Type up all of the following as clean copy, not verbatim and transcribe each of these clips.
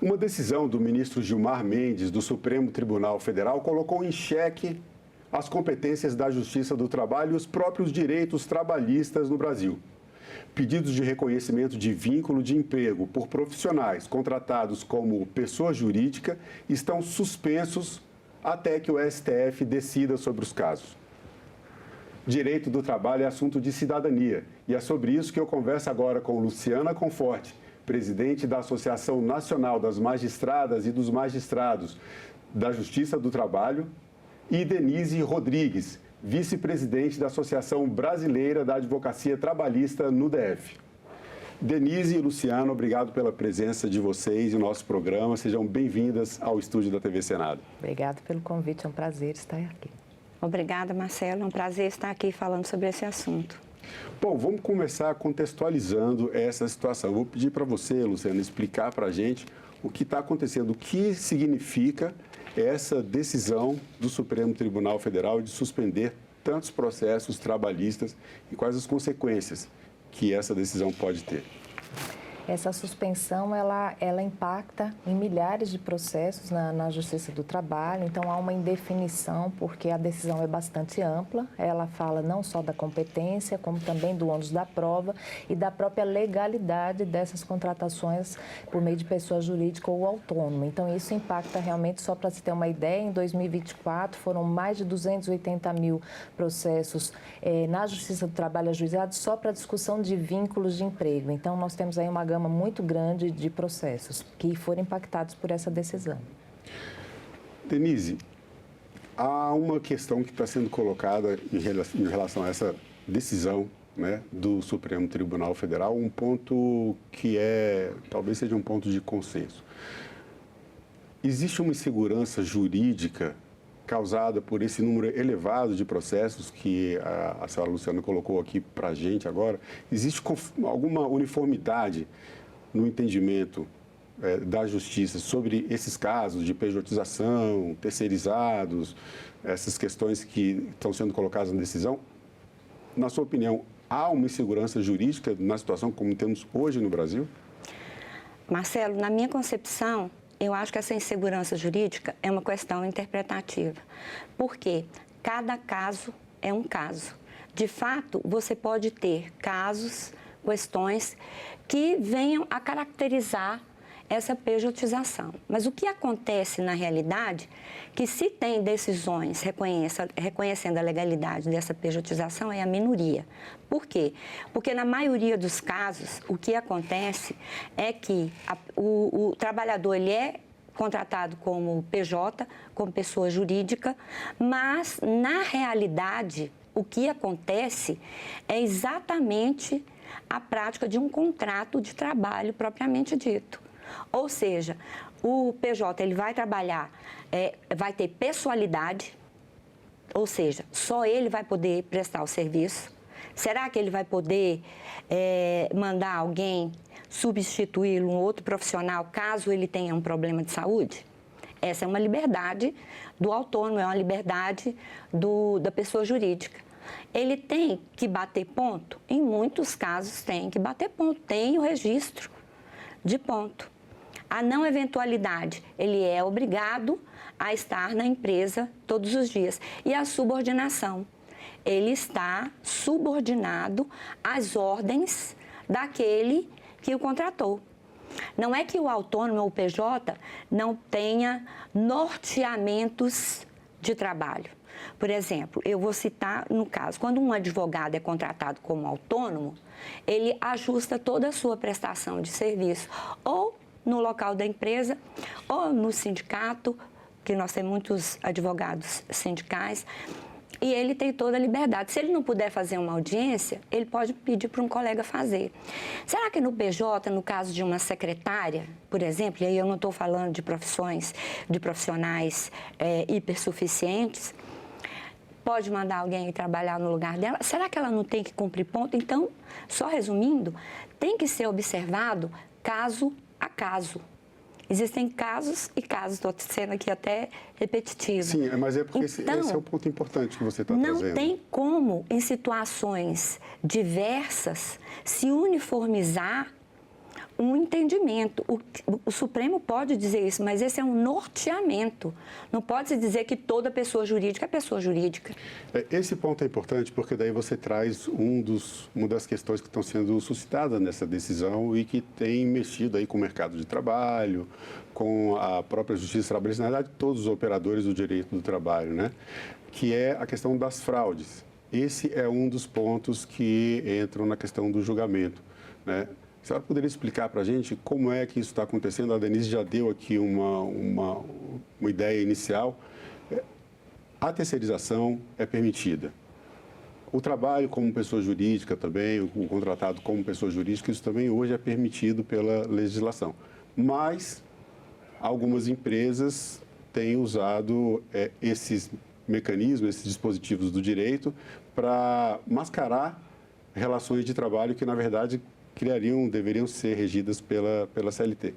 Uma decisão do ministro Gilmar Mendes, do Supremo Tribunal Federal, colocou em xeque as competências da Justiça do Trabalho e os próprios direitos trabalhistas no Brasil. Pedidos de reconhecimento de vínculo de emprego por profissionais contratados como pessoa jurídica estão suspensos até que o STF decida sobre os casos. Direito do trabalho é assunto de cidadania e é sobre isso que eu converso agora com Luciana Conforte, presidente da Associação Nacional das Magistradas e dos Magistrados da Justiça do Trabalho, e Denise Rodrigues, vice-presidente da Associação Brasileira da Advocacia Trabalhista no DF. Denise e Luciano, obrigado pela presença de vocês no nosso programa. Sejam bem-vindas ao estúdio da TV Senado. Obrigado pelo convite, é um prazer estar aqui. Obrigada, Marcelo. É um prazer estar aqui falando sobre esse assunto. Bom, vamos começar contextualizando essa situação. Vou pedir para você, Luciano, explicar para a gente o que está acontecendo, o que significa essa decisão do Supremo Tribunal Federal de suspender tantos processos trabalhistas e quais as consequências que essa decisão pode ter. Essa suspensão, ela impacta em milhares de processos na Justiça do Trabalho, então há uma indefinição, porque a decisão é bastante ampla, ela fala não só da competência, como também do ônus da prova e da própria legalidade dessas contratações por meio de pessoa jurídica ou autônoma. Então, isso impacta realmente, só para se ter uma ideia, em 2024 foram mais de 280 mil processos na Justiça do Trabalho ajuizados só para discussão de vínculos de emprego. Então, nós temos aí uma gama muito grande de processos que foram impactados por essa decisão. Denise, há uma questão que está sendo colocada em relação a essa decisão, né, do Supremo Tribunal Federal, um ponto que talvez seja um ponto de consenso. Existe uma insegurança jurídica causada por esse número elevado de processos que a senhora Luciana colocou aqui para a gente agora? Existe alguma uniformidade no entendimento da Justiça sobre esses casos de pejotização, terceirizados, essas questões que estão sendo colocadas na decisão? Na sua opinião, há uma insegurança jurídica na situação como temos hoje no Brasil? Marcelo, na minha concepção, eu acho que essa insegurança jurídica é uma questão interpretativa, porque cada caso é um caso. De fato, você pode ter casos, questões que venham a caracterizar essa pejotização. Mas o que acontece na realidade, que se tem decisões reconhecendo a legalidade dessa pejotização, é a minoria. Por quê? Porque na maioria dos casos, o que acontece é que o trabalhador ele é contratado como PJ, como pessoa jurídica, mas na realidade o que acontece é exatamente a prática de um contrato de trabalho propriamente dito. Ou seja, o PJ ele vai trabalhar, vai ter pessoalidade, ou seja, só ele vai poder prestar o serviço. Será que ele vai poder mandar alguém substituí-lo, um outro profissional, caso ele tenha um problema de saúde? Essa é uma liberdade do autônomo, é uma liberdade da pessoa jurídica. Ele tem que bater ponto? Em muitos casos tem que bater ponto, tem o registro de ponto. A não eventualidade, ele é obrigado a estar na empresa todos os dias. E a subordinação, ele está subordinado às ordens daquele que o contratou. Não é que o autônomo ou o PJ não tenha norteamentos de trabalho. Por exemplo, eu vou citar no caso, quando um advogado é contratado como autônomo, ele ajusta toda a sua prestação de serviço, ou no local da empresa, ou no sindicato, que nós temos muitos advogados sindicais, e ele tem toda a liberdade. Se ele não puder fazer uma audiência, ele pode pedir para um colega fazer. Será que no PJ, no caso de uma secretária, por exemplo, e aí eu não estou falando de profissionais hipersuficientes, pode mandar alguém ir trabalhar no lugar dela? Será que ela não tem que cumprir ponto? Então, só resumindo, tem que ser observado caso a caso. Existem casos e casos, estou sendo aqui até repetitiva. Sim, mas é porque então, esse é o ponto importante que você está trazendo. Não tem como, em situações diversas, se uniformizar um entendimento. O Supremo pode dizer isso, mas esse é um norteamento. Não pode se dizer que toda pessoa jurídica é pessoa jurídica. Esse ponto é importante porque daí você traz uma das questões que estão sendo suscitadas nessa decisão e que tem mexido aí com o mercado de trabalho, com a própria justiça trabalhista, na verdade, todos os operadores do direito do trabalho, né? Que é a questão das fraudes. Esse é um dos pontos que entram na questão do julgamento, né? A senhora poderia explicar para a gente como é que isso está acontecendo? A Denise já deu aqui uma ideia inicial. A terceirização é permitida. O trabalho como pessoa jurídica também, o contratado como pessoa jurídica, isso também hoje é permitido pela legislação. Mas algumas empresas têm usado esses mecanismos, esses dispositivos do direito para mascarar relações de trabalho que, na verdade, deveriam ser regidas pela CLT.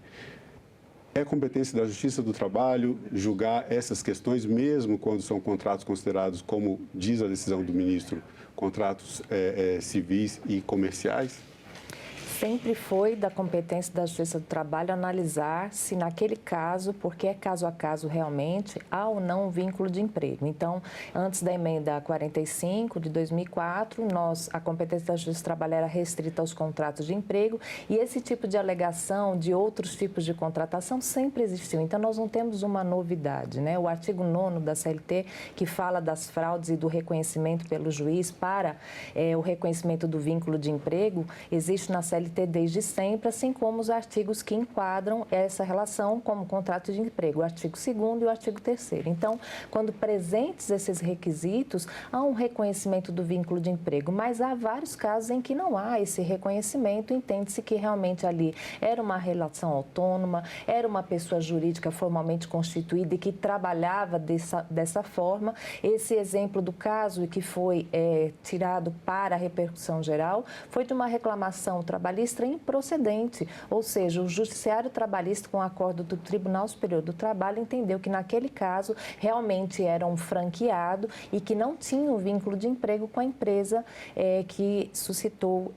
É competência da Justiça do Trabalho julgar essas questões, mesmo quando são contratos considerados, como diz a decisão do ministro, contratos civis e comerciais? Sempre foi da competência da Justiça do Trabalho analisar se naquele caso, porque é caso a caso realmente, há ou não um vínculo de emprego. Então, antes da emenda 45 de 2004, a competência da Justiça do Trabalho era restrita aos contratos de emprego e esse tipo de alegação de outros tipos de contratação sempre existiu. Então, nós não temos uma novidade, né? O artigo 9º da CLT, que fala das fraudes e do reconhecimento pelo juiz para o reconhecimento do vínculo de emprego, existe na CLT desde sempre, assim como os artigos que enquadram essa relação como contrato de emprego, o artigo 2º e o artigo 3º. Então, quando presentes esses requisitos, há um reconhecimento do vínculo de emprego, mas há vários casos em que não há esse reconhecimento, entende-se que realmente ali era uma relação autônoma, era uma pessoa jurídica formalmente constituída e que trabalhava dessa forma. Esse exemplo do caso que foi tirado para a repercussão geral foi de uma reclamação trabalhista improcedente, ou seja, o Judiciário Trabalhista, com acordo do Tribunal Superior do Trabalho, entendeu que naquele caso realmente era um franqueado e que não tinha um vínculo de emprego com a empresa que suscitou,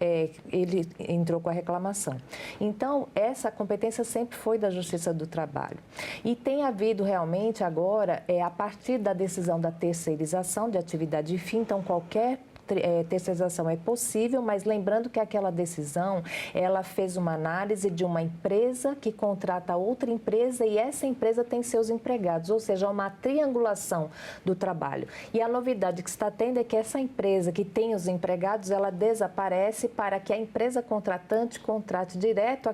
ele entrou com a reclamação. Então, essa competência sempre foi da Justiça do Trabalho. E tem havido realmente agora, a partir da decisão da terceirização de atividade de fim, então qualquer terceirização é possível, mas lembrando que aquela decisão, ela fez uma análise de uma empresa que contrata outra empresa e essa empresa tem seus empregados, ou seja, uma triangulação do trabalho. E a novidade que está tendo é que essa empresa que tem os empregados, ela desaparece para que a empresa contratante contrate direto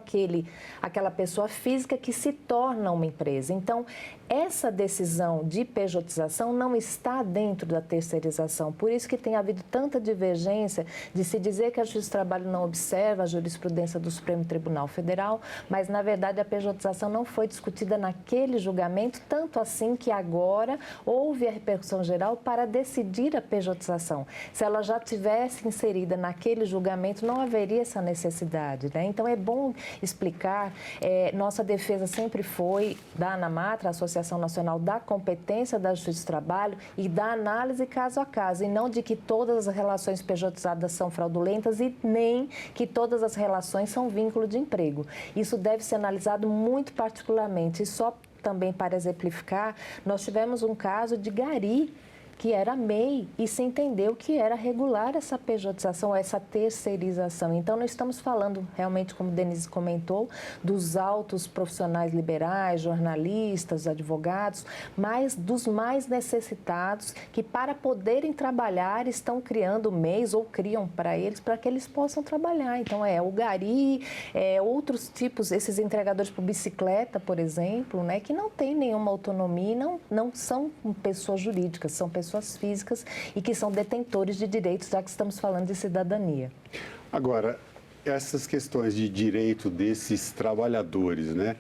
aquela pessoa física que se torna uma empresa. Então, essa decisão de pejotização não está dentro da terceirização, por isso que tem havido tanta divergência de se dizer que a Justiça do Trabalho não observa a jurisprudência do Supremo Tribunal Federal, mas, na verdade, a pejotização não foi discutida naquele julgamento, tanto assim que agora houve a repercussão geral para decidir a pejotização. Se ela já tivesse inserida naquele julgamento, não haveria essa necessidade, né? Então, é bom explicar, nossa defesa sempre foi da ANAMATRA, a Associação Nacional da Competência da Justiça do Trabalho, e da análise caso a caso, e não de que todas as relações pejotizadas são fraudulentas e nem que todas as relações são vínculo de emprego. Isso deve ser analisado muito particularmente. E só também para exemplificar, nós tivemos um caso de gari, que era MEI, e se entendeu que era regular essa pejotização, essa terceirização. Então, nós estamos falando, realmente, como Denise comentou, dos altos profissionais liberais, jornalistas, advogados, mas dos mais necessitados, que para poderem trabalhar estão criando MEIs ou criam para que eles possam trabalhar. Então, o gari, outros tipos, esses entregadores por bicicleta, por exemplo, né, que não têm nenhuma autonomia, não são pessoas jurídicas, são pessoas físicas e que são detentores de direitos, já que estamos falando de cidadania. Agora, essas questões de direito desses trabalhadores, né?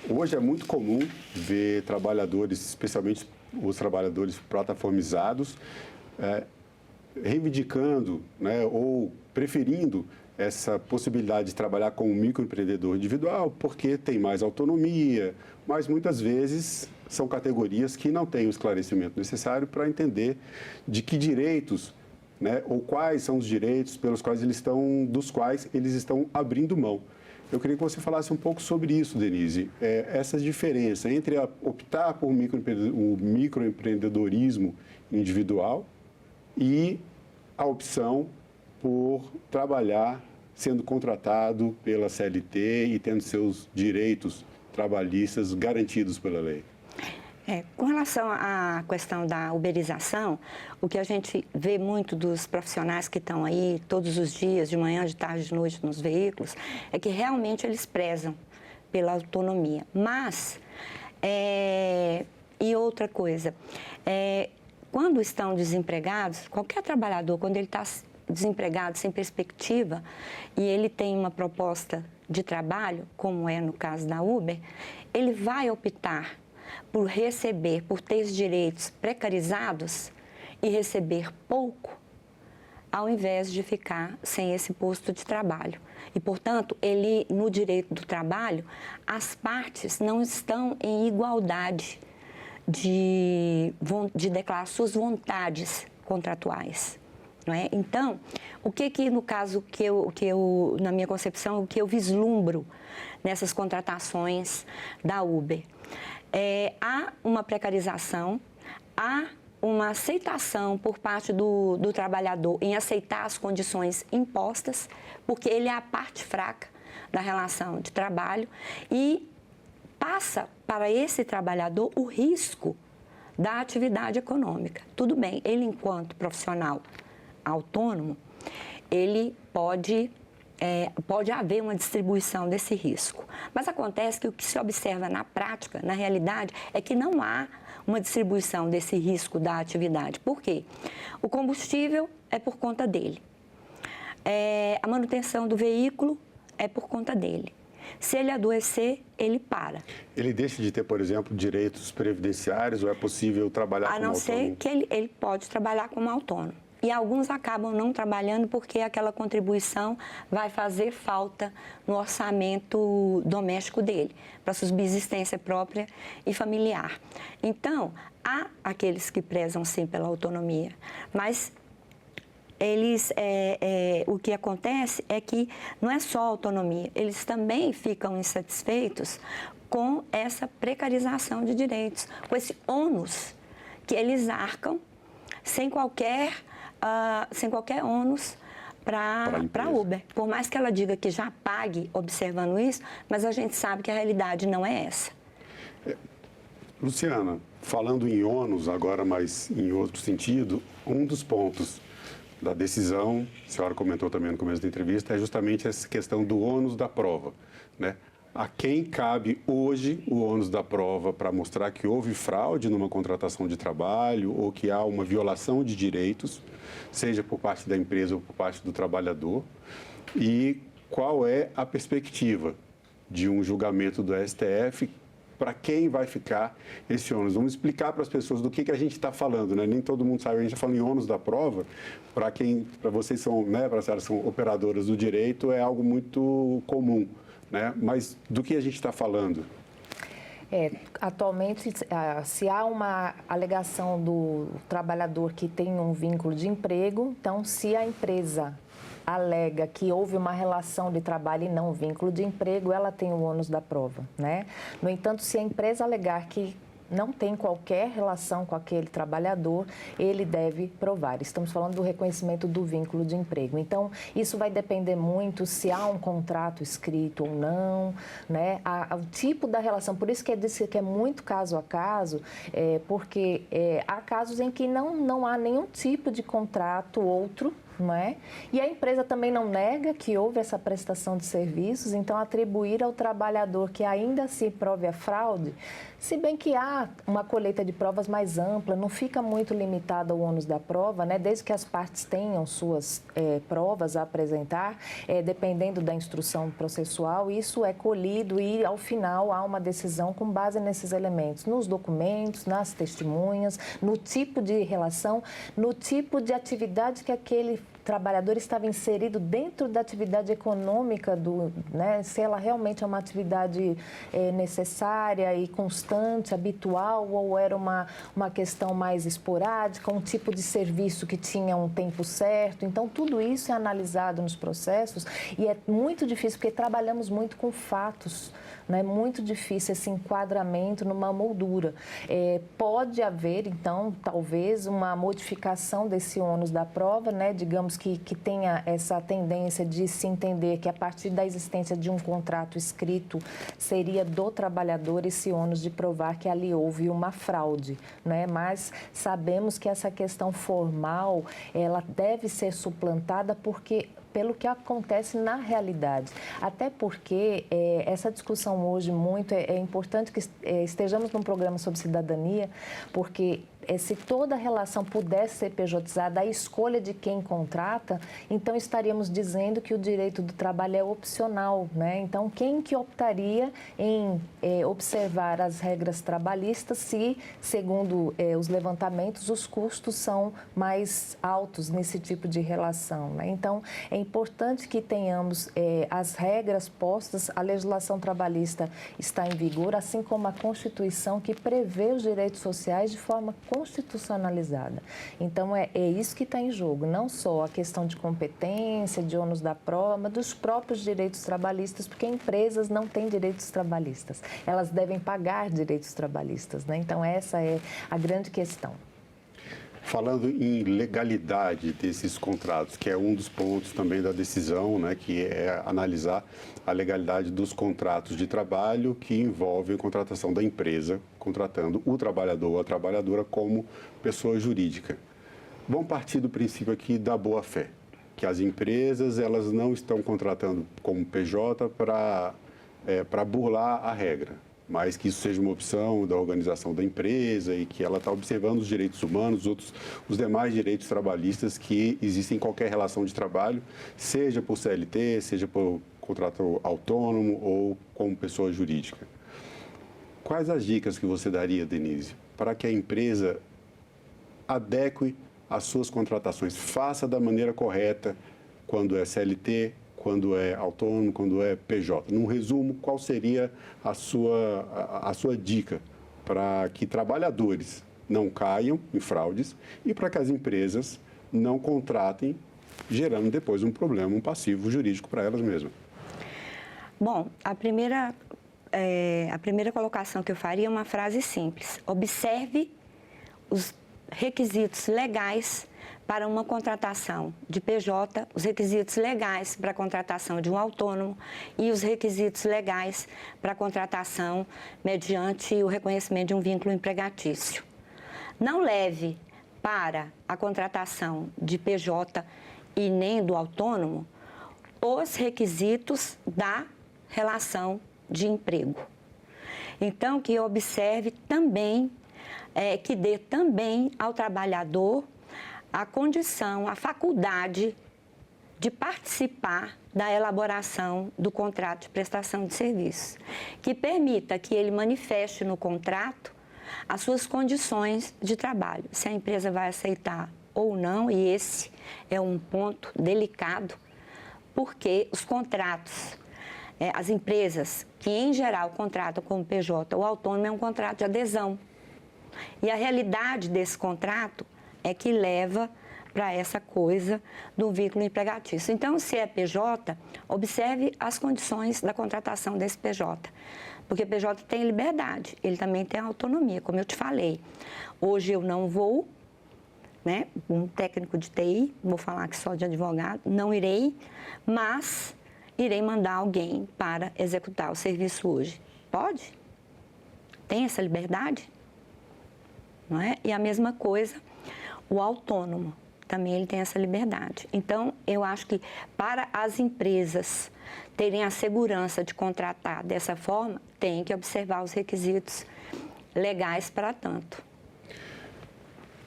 Hoje é muito comum ver trabalhadores, especialmente os trabalhadores plataformizados, reivindicando, né, ou preferindo essa possibilidade de trabalhar como microempreendedor individual, porque tem mais autonomia, mas muitas vezes são categorias que não têm o esclarecimento necessário para entender de que direitos, né, ou quais são os direitos dos quais eles estão abrindo mão. Eu queria que você falasse um pouco sobre isso, Denise. Essa diferença entre optar por o microempreendedorismo individual e a opção por trabalhar sendo contratado pela CLT e tendo seus direitos trabalhistas garantidos pela lei. Com relação à questão da uberização, o que a gente vê muito dos profissionais que estão aí todos os dias, de manhã, de tarde, de noite nos veículos, é que realmente eles prezam pela autonomia. Mas, e outra coisa, quando estão desempregados, qualquer trabalhador, quando ele está desempregado, sem perspectiva, e ele tem uma proposta de trabalho, como é no caso da Uber, ele vai optar por receber, por ter os direitos precarizados e receber pouco, ao invés de ficar sem esse posto de trabalho. E, portanto, no direito do trabalho, as partes não estão em igualdade de declarar suas vontades contratuais. Não é? Então, o que no caso na minha concepção, o que eu vislumbro nessas contratações da Uber? Há uma precarização, há uma aceitação por parte do trabalhador em aceitar as condições impostas, porque ele é a parte fraca da relação de trabalho e passa para esse trabalhador o risco da atividade econômica. Tudo bem, ele enquanto profissional autônomo, ele pode haver uma distribuição desse risco. Mas acontece que o que se observa na prática, na realidade, é que não há uma distribuição desse risco da atividade. Por quê? O combustível é por conta dele. A manutenção do veículo é por conta dele. Se ele adoecer, ele para. Ele deixa de ter, por exemplo, direitos previdenciários ou é possível trabalhar como autônomo? A não ser que ele pode trabalhar como autônomo. E alguns acabam não trabalhando porque aquela contribuição vai fazer falta no orçamento doméstico dele, para subsistência própria e familiar. Então, há aqueles que prezam sim pela autonomia, mas o que acontece é que não é só autonomia, eles também ficam insatisfeitos com essa precarização de direitos, com esse ônus que eles arcam sem qualquer ônus para a Uber. Por mais que ela diga que já pague observando isso, mas a gente sabe que a realidade não é essa. Luciana, falando em ônus agora, mas em outro sentido, um dos pontos da decisão, a senhora comentou também no começo da entrevista, é justamente essa questão do ônus da prova, né? A quem cabe hoje o ônus da prova para mostrar que houve fraude numa contratação de trabalho ou que há uma violação de direitos, seja por parte da empresa ou por parte do trabalhador, e qual é a perspectiva de um julgamento do STF, para quem vai ficar esse ônus? Vamos explicar para as pessoas do que a gente está falando, né? Nem todo mundo sabe, a gente está falando em ônus da prova, para vocês são, né, para as senhoras são operadoras do direito, é algo muito comum, né? Mas do que a gente está falando? Atualmente, se há uma alegação do trabalhador que tem um vínculo de emprego, então, se a empresa alega que houve uma relação de trabalho e não vínculo de emprego, ela tem o ônus da prova, né? No entanto, se a empresa alegar que não tem qualquer relação com aquele trabalhador, ele deve provar. Estamos falando do reconhecimento do vínculo de emprego. Então, isso vai depender muito se há um contrato escrito ou não, né? O tipo da relação, por isso que eu disse que é muito caso a caso, porque há casos em que não há nenhum tipo de contrato outro, não é? E a empresa também não nega que houve essa prestação de serviços, então atribuir ao trabalhador que ainda se prove a fraude, se bem que há uma colheita de provas mais ampla, não fica muito limitado ao ônus da prova, né? Desde que as partes tenham suas provas a apresentar, dependendo da instrução processual, isso é colhido e, ao final, há uma decisão com base nesses elementos, nos documentos, nas testemunhas, no tipo de relação, no tipo de atividade que aquele trabalhador estava inserido dentro da atividade econômica, né, se ela realmente é uma atividade necessária e constante, habitual, ou era uma questão mais esporádica, um tipo de serviço que tinha um tempo certo. Então, tudo isso é analisado nos processos e é muito difícil, porque trabalhamos muito com fatos. É muito difícil esse enquadramento numa moldura. Pode haver, então, talvez, uma modificação desse ônus da prova, né? Digamos que tenha essa tendência de se entender que, a partir da existência de um contrato escrito, seria do trabalhador esse ônus de provar que ali houve uma fraude, né? Mas sabemos que essa questão formal, ela deve ser suplantada pelo que acontece na realidade. Até porque essa discussão hoje muito é importante que estejamos num programa sobre cidadania, porque se toda a relação pudesse ser pejotizada, a escolha de quem contrata, então estaríamos dizendo que o direito do trabalho é opcional, né? Então, quem que optaria em observar as regras trabalhistas se, segundo os levantamentos, os custos são mais altos nesse tipo de relação, né? Então, é importante que tenhamos as regras postas, a legislação trabalhista está em vigor, assim como a Constituição, que prevê os direitos sociais de forma constitucionalizada. Então, é isso que está em jogo, não só a questão de competência, de ônus da prova, mas dos próprios direitos trabalhistas, porque empresas não têm direitos trabalhistas, elas devem pagar direitos trabalhistas, né? Então, essa é a grande questão. Falando em legalidade desses contratos, que é um dos pontos também da decisão, né, que é analisar a legalidade dos contratos de trabalho que envolvem a contratação da empresa, contratando o trabalhador ou a trabalhadora como pessoa jurídica. Vamos partir do princípio aqui da boa-fé, que as empresas elas não estão contratando como PJ para burlar a regra, mas que isso seja uma opção da organização da empresa e que ela está observando os direitos humanos, os demais direitos trabalhistas que existem em qualquer relação de trabalho, seja por CLT, seja por contrato autônomo ou como pessoa jurídica. Quais as dicas que você daria, Denise, para que a empresa adeque as suas contratações, faça da maneira correta quando é CLT, quando é autônomo, quando é PJ? Num resumo, qual seria a sua dica para que trabalhadores não caiam em fraudes e para que as empresas não contratem, gerando depois um problema, um passivo jurídico para elas mesmas? Bom, a primeira colocação que eu faria é uma frase simples. Observe os requisitos legais para uma contratação de PJ, os requisitos legais para a contratação de um autônomo e os requisitos legais para a contratação mediante o reconhecimento de um vínculo empregatício. Não leve para a contratação de PJ e nem do autônomo os requisitos da relação de emprego. Então, que observe também, que dê também ao trabalhador a condição, a faculdade de participar da elaboração do contrato de prestação de serviços, que permita que ele manifeste no contrato as suas condições de trabalho, se a empresa vai aceitar ou não, e esse é um ponto delicado, porque os contratos, as empresas que em geral contratam como PJ ou autônomo é um contrato de adesão, e a realidade desse contrato é que leva para essa coisa do vínculo empregatício. Então, se é PJ, observe as condições da contratação desse PJ, porque PJ tem liberdade, ele também tem autonomia, como eu te falei. Hoje eu não vou, né, um técnico de TI, vou falar aqui só de advogado, não irei, mas irei mandar alguém para executar o serviço hoje. Pode? Tem essa liberdade? Não é? E a mesma coisa, o autônomo, também ele tem essa liberdade. Então, eu acho que para as empresas terem a segurança de contratar dessa forma, tem que observar os requisitos legais para tanto.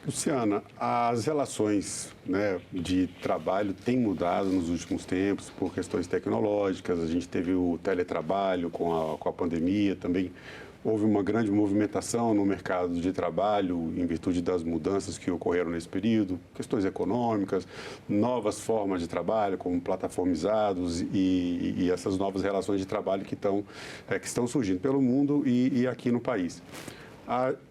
Luciana, as relações, né, de trabalho têm mudado nos últimos tempos por questões tecnológicas. A gente teve o teletrabalho com a pandemia, também houve uma grande movimentação no mercado de trabalho em virtude das mudanças que ocorreram nesse período, questões econômicas, novas formas de trabalho, como plataformizados e essas novas relações de trabalho que estão surgindo pelo mundo e aqui no país.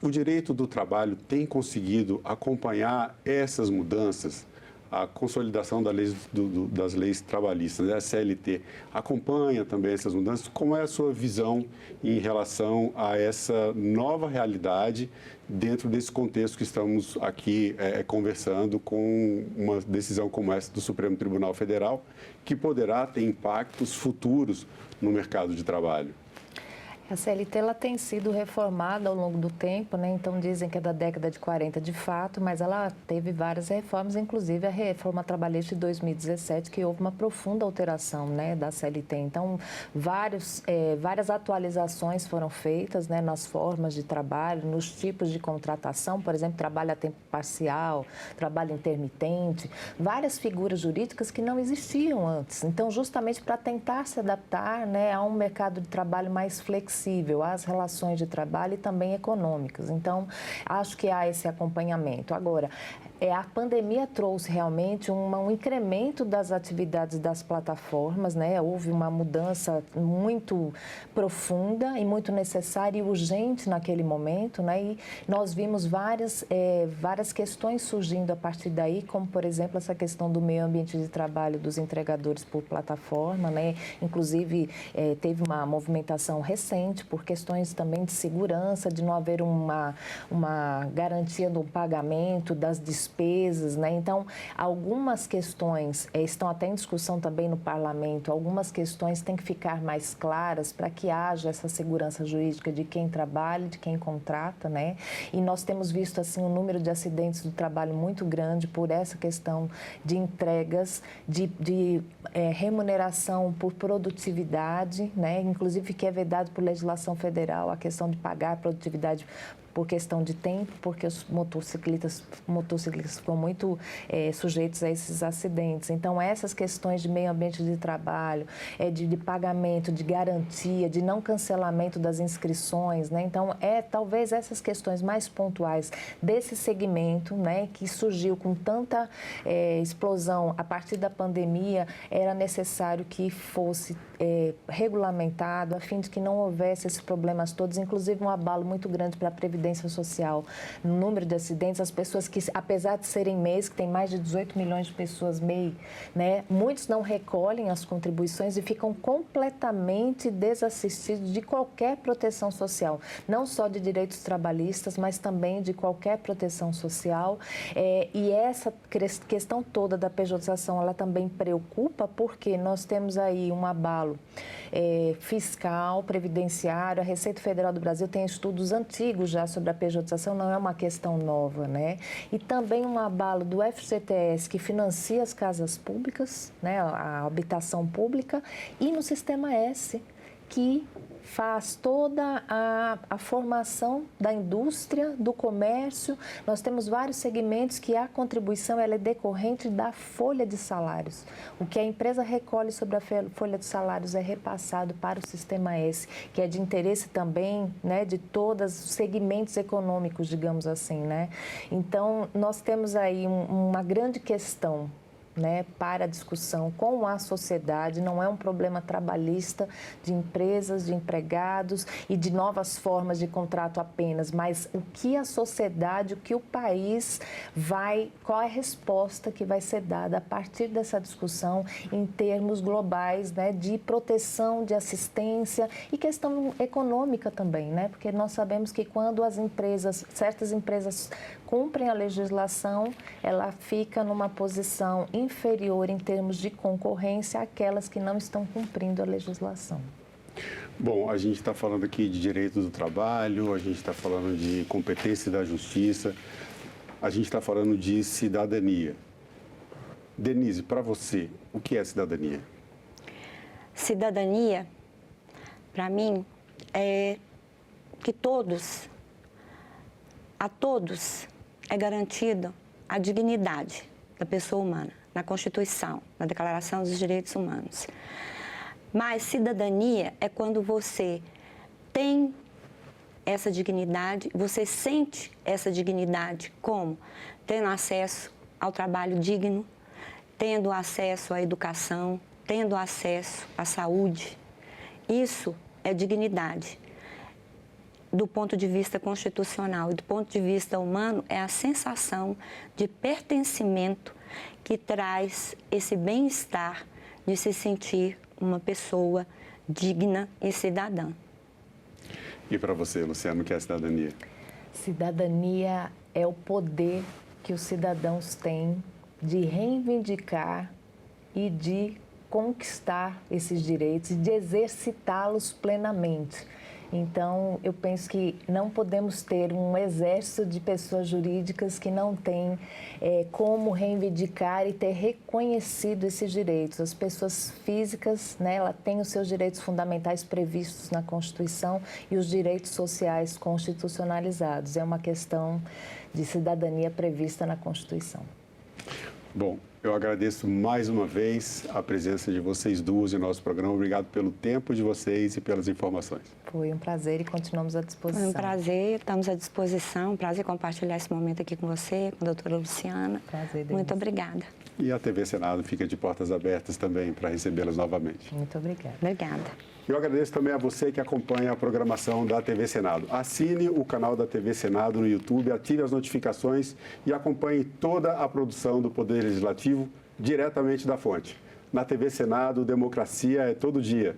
O direito do trabalho tem conseguido acompanhar essas mudanças? A consolidação das leis trabalhistas, né? A CLT, acompanha também essas mudanças. Como é a sua visão em relação a essa nova realidade dentro desse contexto que estamos aqui conversando, com uma decisão como essa do Supremo Tribunal Federal, que poderá ter impactos futuros no mercado de trabalho? A CLT ela tem sido reformada ao longo do tempo, né? Então dizem que é da década de 40 de fato, mas ela teve várias reformas, inclusive a reforma trabalhista de 2017, que houve uma profunda alteração, né, da CLT. Então várias atualizações foram feitas, né, nas formas de trabalho, nos tipos de contratação, por exemplo, trabalho a tempo parcial, trabalho intermitente, várias figuras jurídicas que não existiam antes. Então justamente para tentar se adaptar, né, a um mercado de trabalho mais flexível, às relações de trabalho e também econômicas. Então, acho que há esse acompanhamento. Agora, a pandemia trouxe realmente um incremento das atividades das plataformas, né? Houve uma mudança muito profunda e muito necessária e urgente naquele momento, né? E nós vimos várias questões surgindo a partir daí, como, por exemplo, essa questão do meio ambiente de trabalho dos entregadores por plataforma, né? Inclusive, teve uma movimentação recente por questões também de segurança, de não haver uma garantia do pagamento das despesas, né? Então, algumas questões estão até em discussão também no parlamento, algumas questões têm que ficar mais claras para que haja essa segurança jurídica de quem trabalha, de quem contrata, né? E nós temos visto, assim, um número de acidentes do trabalho muito grande por essa questão de entregas, de remuneração por produtividade, né? Inclusive que é vedado por legislação federal a questão de pagar a produtividade por questão de tempo, porque os motociclistas ficam muito sujeitos a esses acidentes. Então, essas questões de meio ambiente de trabalho, de pagamento, de garantia, de não cancelamento das inscrições, né? Então, talvez essas questões mais pontuais desse segmento, né, que surgiu com tanta explosão a partir da pandemia, era necessário que fosse regulamentado, a fim de que não houvesse esses problemas todos, inclusive um abalo muito grande para a Previdência Social, no número de acidentes, as pessoas que, apesar de serem MEIs, que tem mais de 18 milhões de pessoas MEI, né, muitos não recolhem as contribuições e ficam completamente desassistidos de qualquer proteção social, não só de direitos trabalhistas, mas também de qualquer proteção social. E essa questão toda da pejotização, ela também preocupa, porque nós temos aí um abalo fiscal, previdenciário. A Receita Federal do Brasil tem estudos antigos já sobre a pejotização, não é uma questão nova, né? E também um abalo do FGTS, que financia as casas públicas, né, a habitação pública, e no Sistema S, que faz toda a formação da indústria, do comércio. Nós temos vários segmentos que a contribuição ela é decorrente da folha de salários. O que a empresa recolhe sobre a folha de salários é repassado para o Sistema S, que é de interesse também, né, de todos os segmentos econômicos, digamos assim, né? Então, nós temos aí uma grande questão, né, para a discussão com a sociedade. Não é um problema trabalhista de empresas, de empregados e de novas formas de contrato apenas, mas o que a sociedade, o que o país qual é a resposta que vai ser dada a partir dessa discussão em termos globais, né, de proteção, de assistência e questão econômica também, né, porque nós sabemos que quando certas empresas cumprem a legislação, ela fica numa posição inferior em termos de concorrência àquelas que não estão cumprindo a legislação. Bom, a gente está falando aqui de direito do trabalho, a gente está falando de competência da justiça, a gente está falando de cidadania. Denise, para você, o que é cidadania? Cidadania, para mim, é que a todos é garantido a dignidade da pessoa humana, na Constituição, na Declaração dos Direitos Humanos. Mas cidadania é quando você tem essa dignidade, você sente essa dignidade como? Tendo acesso ao trabalho digno, tendo acesso à educação, tendo acesso à saúde. Isso é dignidade. Do ponto de vista constitucional e do ponto de vista humano, é a sensação de pertencimento que traz esse bem-estar de se sentir uma pessoa digna e cidadã. E para você, Luciano, o que é cidadania? Cidadania é o poder que os cidadãos têm de reivindicar e de conquistar esses direitos e de exercitá-los plenamente. Então, eu penso que não podemos ter um exército de pessoas jurídicas que não têm como reivindicar e ter reconhecido esses direitos. As pessoas físicas, né, ela tem os seus direitos fundamentais previstos na Constituição e os direitos sociais constitucionalizados. É uma questão de cidadania prevista na Constituição. Bom, eu agradeço mais uma vez a presença de vocês duas em nosso programa. Obrigado pelo tempo de vocês e pelas informações. Foi um prazer e continuamos à disposição. Foi um prazer, estamos à disposição. Um prazer compartilhar esse momento aqui com você, com a doutora Luciana. Prazer, Denise. Muito obrigada. E a TV Senado fica de portas abertas também para recebê-las novamente. Muito obrigada. Obrigada. Eu agradeço também a você que acompanha a programação da TV Senado. Assine o canal da TV Senado no YouTube, ative as notificações e acompanhe toda a produção do Poder Legislativo diretamente da fonte. Na TV Senado, democracia é todo dia.